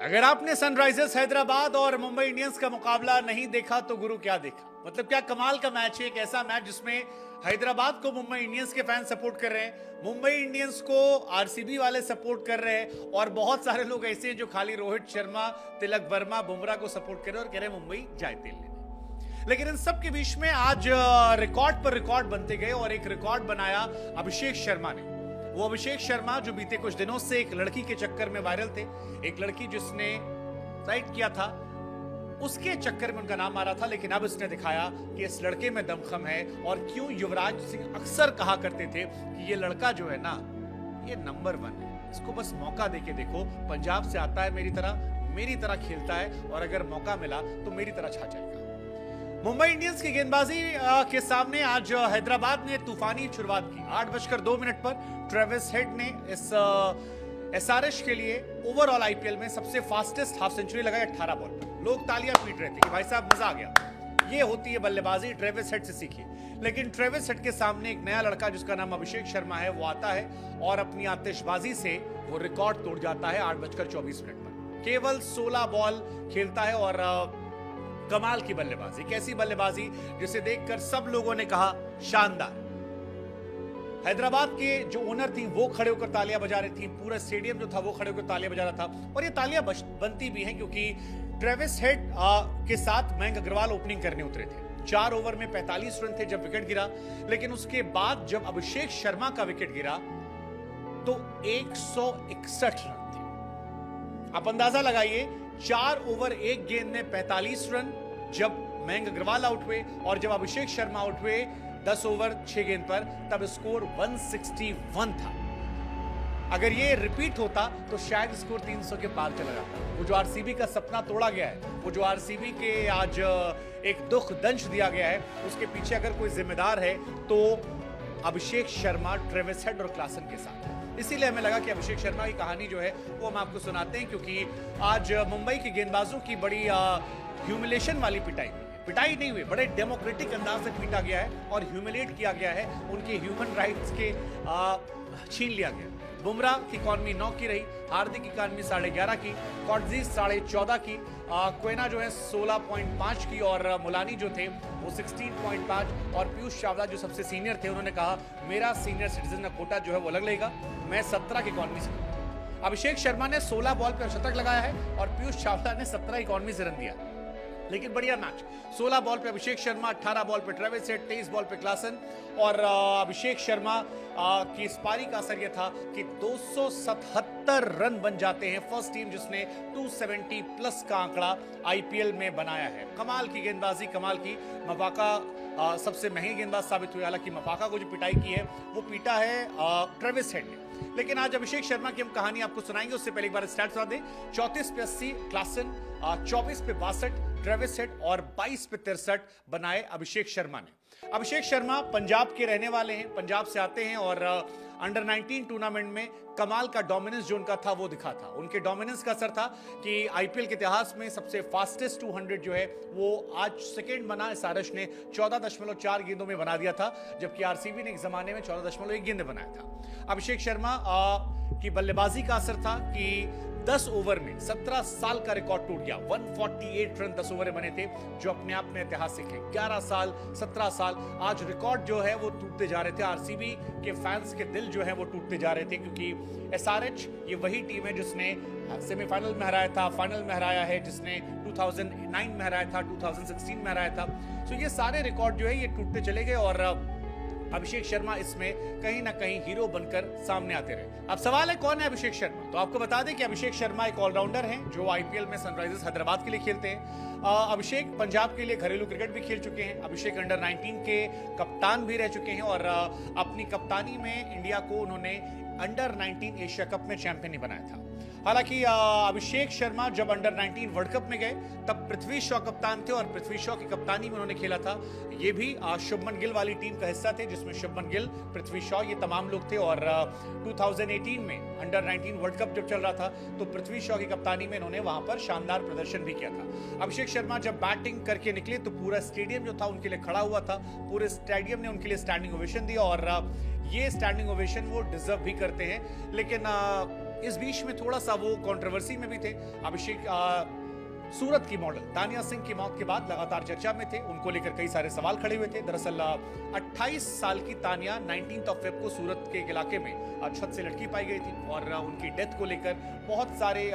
अगर आपने सनराइजर्स हैदराबाद और मुंबई इंडियंस का मुकाबला नहीं देखा तो गुरु क्या देखा। मतलब क्या कमाल का मैच है। एक ऐसा मैच जिसमें हैदराबाद को मुंबई इंडियंस के फैन सपोर्ट कर रहे हैं, मुंबई इंडियंस को आरसीबी वाले सपोर्ट कर रहे हैं और बहुत सारे लोग ऐसे हैं जो खाली रोहित शर्मा, तिलक वर्मा, बुमराह को सपोर्ट कर रहे हैं और कह रहे हैं मुंबई जाए तेल लेने। लेकिन इन सब के बीच में आज रिकॉर्ड पर रिकॉर्ड बनते गए और एक रिकॉर्ड बनाया अभिषेक शर्मा ने। वो अभिषेक शर्मा जो बीते कुछ दिनों से एक लड़की के चक्कर में वायरल थे, एक लड़की जिसने साइड किया था, उसके चक्कर में उनका नाम आ रहा था। लेकिन अब इसने दिखाया कि इस लड़के में दमखम है और क्यों युवराज सिंह अक्सर कहा करते थे कि ये लड़का जो है ना, ये नंबर 1 है, इसको बस मौका देके देखो। पंजाब से आता है, मेरी तरह खेलता है और अगर मौका मिला तो मेरी तरह छा जाएगा। मुंबई इंडियंस की गेंदबाजी के सामने आज हैदराबाद ने तूफानी शुरुआत की। 8:02 पर ट्रेविस हेड ने इस एसआरएच के लिए ओवरऑल आईपीएल में सबसे फास्टेस्ट हाफ सेंचुरी लगाई 18 बॉल पर। लोग तालियां पीट रहे थे कि भाई साहब मजा आ गया, ये होती है बल्लेबाजी, ट्रेविस हेड से सीखिए। लेकिन ट्रेविस हेड के सामने एक नया लड़का जिसका नाम अभिषेक शर्मा है, वो आता है और अपनी आतिशबाजी से वो रिकॉर्ड तोड़ जाता है। 8:24 पर केवल 16 बॉल खेलता है और कमाल की बल्लेबाजी। कैसी बल्लेबाजी जिसे देखकर सब लोगों ने कहा शानदार। हैदराबाद के जो ओनर थी वो खड़े होकर तालियां बजा रही थी, पूरा स्टेडियम जो था वो खड़े होकर तालियां बजा रहा था। और ये तालियां बनती भी हैं क्योंकि ट्रेविस हेड के साथ मयंक अग्रवाल ओपनिंग करने उतरे थे। 4 ओवर में 45 रन थे जब विकेट गिरा। लेकिन उसके बाद जब अभिषेक शर्मा का विकेट गिरा तो 161 रन थे। आप अंदाजा लगाइए, 4 ओवर 1 गेंद में 45 रन जब मयंक अग्रवाल आउट हुए और जब अभिषेक शर्मा आउट हुए 10 ओवर 6 गेंद पर, तब स्कोर 161 था। अगर ये रिपीट होता तो शायद स्कोर 300 के पार चला जाता। वो जो आरसीबी का सपना तोड़ा गया है, वो जो आरसीबी के आज एक दुख दंश दिया गया है, उसके पीछे अगर कोई जिम्मेदार है तो अभिषेक शर्मा, ट्रेविस हेड और क्लासन के साथ। इसीलिए हमें लगा कि अभिषेक शर्मा की कहानी जो है वो हम आपको सुनाते हैं, क्योंकि आज मुंबई के गेंदबाजों की बड़ी ह्यूमिलेशन वाली पिटाई नहीं हुई, बड़े डेमोक्रेटिक अंदाज से पीटा गया है और ह्यूमिलेट किया गया है। उनके ह्यूमन राइट्स के छीन लिया गया। बुमराह की इकॉनमी 9 की रही, हार्दिक इकॉनमी 11.5 की, कॉटजी 14.5 की, क्वेना जो है 16.5 की और मुलानी जो थे वो 16.5 और पीयूष चावला जो सबसे सीनियर थे उन्होंने कहा मेरा सीनियर सिटीजन का कोटा जो है वो अलग लेगा, मैं 17 की इकॉनमी से। अभिषेक शर्मा ने 16 बॉल पर शतक लगाया है और पीयूष चावला ने 17 इकॉनमी से रन दिया। लेकिन बढ़िया मैच, 16 बॉल पे अभिषेक शर्मा, 18 बॉल पे ट्रेविस हेड, 23 बॉल पे क्लासन। और अभिषेक शर्मा की इस पारी का असर यह था कि 277 रन बन जाते हैं। फर्स्ट टीम जिसने 270 प्लस का आंकड़ा आईपीएल में बनाया है। कमाल की गेंदबाजी, कमाल की। मफाका सबसे महंगी गेंदबाज साबित हुई। हालांकि मफाका को जो पिटाई की है वो पीटा है ट्रेविस हेड ने। लेकिन आज अभिषेक शर्मा की हम कहानी आपको सुनाएंगे, उससे पहले एक बार स्टैट्स बता दें। 34 पे 80 क्लासन, 24 पे 62 ट्रेविस हेड और 22 पे 63 बनाए अभिषेक शर्मा ने। अभिषेक शर्मा पंजाब के रहने वाले हैं, पंजाब से आते हैं और अंडर 19 टूर्नामेंट में कमाल का डोमिनेंस जो उनका था वो दिखा था। उनके डोमिनेंस का असर था कि आईपीएल के इतिहास में सबसे फास्टेस्ट 200 जो है वो आज सेकंड बना। एसआरएच ने 14.4 गेंदों में बना दिया था, जबकि आरसीबी ने एक जमाने में 14.1 गेंद बनाया था। अभिषेक शर्मा की बल्लेबाजी का असर था कि 10 ओवर में 17 साल का रिकॉर्ड टूट गया। 148 रन 10 ओवर में बने थे, जो अपने आप में ऐतिहासिक है। 11 साल, 17 साल, आज रिकॉर्ड जो है वो टूटते जा रहे थे। आरसीबी के फैंस के दिल जो है वो टूटते जा रहे थे, क्योंकि एसआरएच ये वही टीम है जिसने सेमीफाइनल में हराया था, फाइनल में हराया है, जिसने 2009 में हराया था, 2016 में हराया था। तो ये सारे रिकॉर्ड जो है ये टूटते चले गए और अभिषेक शर्मा इसमें कहीं ना कहीं हीरो बनकर सामने आते रहे। अब सवाल है कौन है अभिषेक शर्मा? तो आपको बता दें कि अभिषेक शर्मा एक ऑलराउंडर हैं जो आईपीएल में सनराइजर्स हैदराबाद के लिए खेलते हैं। अभिषेक पंजाब के लिए घरेलू क्रिकेट भी खेल चुके हैं। अभिषेक अंडर 19 के कप्तान भी रह चुके हैं और अपनी कप्तानी में इंडिया को उन्होंने अंडर 19 एशिया कप में चैंपियन ही बनाया था। हालांकि अभिषेक शर्मा जब अंडर 19 वर्ल्ड कप में गए तब पृथ्वी शॉ कप्तान थे और पृथ्वी शॉ की कप्तानी में उन्होंने खेला था। ये भी शुभमन गिल वाली टीम का हिस्सा थे, जिसमें शुभमन गिल, पृथ्वी शॉ, ये तमाम लोग थे। और 2018 में अंडर 19 वर्ल्ड कप जब चल रहा था तो पृथ्वी शॉ की कप्तानी में इन्होंने वहां पर शानदार प्रदर्शन भी किया था। अभिषेक शर्मा जब बैटिंग करके निकले तो पूरा स्टेडियम जो था उनके लिए खड़ा हुआ था। पूरे स्टेडियम ने उनके लिए स्टैंडिंग ओवेशन दिया और ये स्टैंडिंग ओवेशन वो डिजर्व भी करते हैं। लेकिन इस बीच में थोड़ा सा वो कंट्रोवर्सी में भी थे। अभिषेक सूरत की मॉडल तानिया सिंह की मौत के बाद लगातार चर्चा में थे, उनको लेकर कई सारे सवाल खड़े हुए थे। दरअसल 28 साल की तानिया 19 फेब को सूरत के इलाके में छत से लटकी पाई गई थी और उनकी डेथ को लेकर बहुत सारे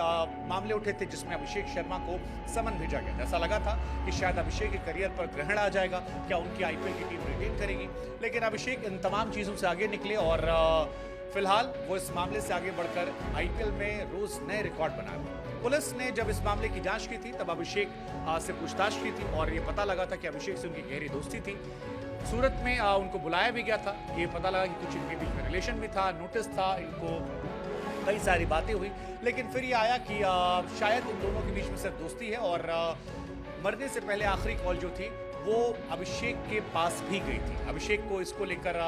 मामले उठे थे, जिसमें अभिषेक शर्मा को समन भेजा गया। ऐसा लगा था कि शायद अभिषेक के करियर पर ग्रहण आ जाएगा, क्या उनकी आईपीएल की टीम रिटेन करेगी, लेकिन अभिषेक इन तमाम चीजों से आगे निकले और फिलहाल वो इस मामले से आगे बढ़कर आईपीएल में रोज नए रिकॉर्ड बना रहे। पुलिस ने जब इस मामले की जांच की थी तब अभिषेक से पूछताछ की थी और ये पता लगा था कि अभिषेक से उनकी गहरी दोस्ती थी। सूरत में उनको बुलाया भी गया था, ये पता लगा कि कुछ इनके बीच में रिलेशन भी था, नोटिस था, इनको कई सारी बातें हुई, लेकिन फिर ये आया कि शायद इन दोनों के बीच में सिर्फ दोस्ती है और मरने से पहले आखिरी कॉल जो थी वो अभिषेक के पास भी गई थी। अभिषेक को इसको लेकर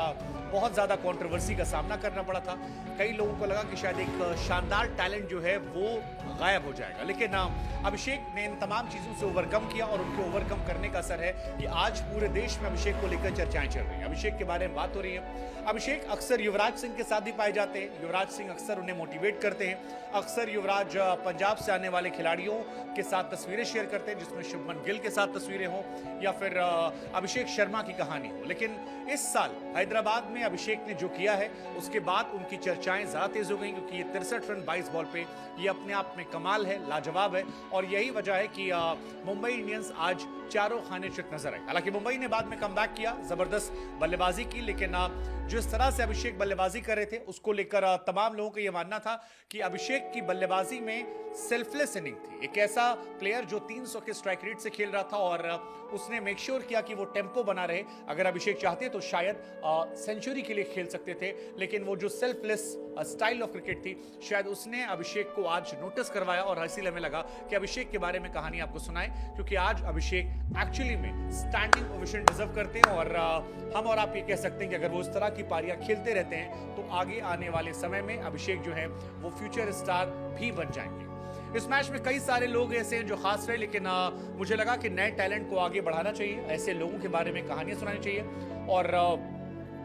बहुत ज़्यादा कंट्रोवर्सी का सामना करना पड़ा था। कई लोगों को लगा कि शायद एक शानदार टैलेंट जो है वो गायब हो जाएगा, लेकिन अभिषेक ने इन तमाम चीज़ों से ओवरकम किया और उनके ओवरकम करने का असर है कि आज पूरे देश में अभिषेक को लेकर चर्चाएं चल रही हैं। अभिषेक के बारे में बात हो रही है। अभिषेक अक्सर युवराज सिंह के साथ भी पाए जाते हैं। युवराज सिंह अक्सर उन्हें मोटिवेट करते हैं। अक्सर युवराज पंजाब से आने वाले खिलाड़ियों के साथ तस्वीरें शेयर करते हैं, जिसमें शुभमन गिल के साथ तस्वीरें हों या फिर अभिषेक शर्मा की कहानी हो। लेकिन इस साल हैदराबाद में अभिषेक ने जो किया है उसके बाद उनकी चर्चाएं ज्यादा तेज हो गई, क्योंकि ये 63 रन 22 बॉल पे ये अपने आप में कमाल है, लाजवाब है और यही वजह है कि मुंबई इंडियंस आज चारों खाने चित नजर आए। हालांकि मुंबई ने बाद में कमबैक किया, जबरदस्त बल्लेबाजी की, लेकिन जिस तरह से अभिषेक बल्लेबाजी कर रहे थे उसको लेकर तमाम लोगों का यह मानना था कि अभिषेक की बल्लेबाजी में सेल्फलेस इनिंग थी। एक ऐसा प्लेयर जो 300 के स्ट्राइक रेट से खेल रहा था और उसने मेक श्योर किया कि वो टेम्पो बना रहे। अगर अभिषेक चाहते तो शायद सेंचुरी के लिए खेल सकते थे, लेकिन वो जो सेल्फलेस स्टाइल ऑफ क्रिकेट थी शायद उसने अभिषेक को आज नोटिस करवाया और इसीलिए हमें लगा कि अभिषेक के बारे में कहानी आपको सुनाएं, क्योंकि आज अभिषेक एक्चुअली में स्टैंडिंग ओवेशन डिजर्व करते हैं और हम और आप ये कह सकते हैं कि अगर वो इस तरह की पारियां खेलते रहते हैं तो आगे आने वाले समय में अभिषेक जो है वो फ्यूचर स्टार भी बन जाएंगे। इस मैच में कई सारे लोग ऐसे हैं जो खास रहे, लेकिन मुझे लगा कि नए टैलेंट को आगे बढ़ाना चाहिए, ऐसे लोगों के बारे में कहानियां सुनानी चाहिए। और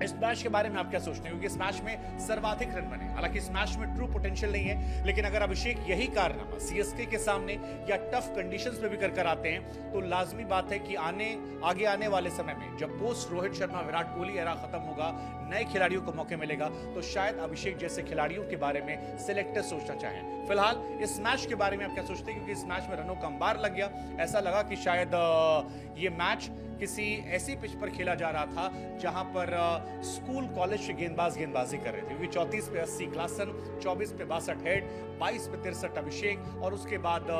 इस मैच के बारे में आप क्या सोचते हैं, क्योंकि इस मैच में सर्वाधिक रन बने। हालांकि इस मैच में ट्रू पोटेंशियल नहीं है, लेकिन अगर अभिषेक यही कारनामा सीएसके के सामने या टफ कंडीशंस में भी कर आते हैं तो लाजमी बात है कि आगे आने वाले समय में जब पोस्ट रोहित शर्मा विराट कोहली एरा खत्म होगा, नए खिलाड़ियों को मौके मिलेगा, तो शायद अभिषेक जैसे खिलाड़ियों के बारे में सिलेक्टर सोचना चाहें। फिलहाल इस मैच के बारे में आप क्या सोचते हैं, क्योंकि इस मैच में रनों का अंबार लग गया। ऐसा लगा कि शायद ये मैच किसी ऐसी पिच पर खेला जा रहा था जहां पर स्कूल कॉलेज के गेंदबाजी कर रहे थे, क्योंकि 34 पे 80 क्लासन, 24 पे 62 हेड, 22 पे 63 अभिषेक और उसके बाद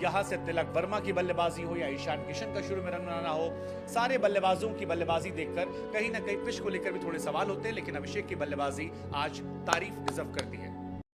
यहां से तिलक वर्मा की बल्लेबाजी हो या ईशान किशन का शुरू में रन बनाना हो, सारे बल्लेबाजों की बल्लेबाजी देखकर कहीं ना कहीं पिच को लेकर भी थोड़े सवाल होते हैं, लेकिन अभिषेक की बल्लेबाजी आज तारीफ डिजर्व करती है।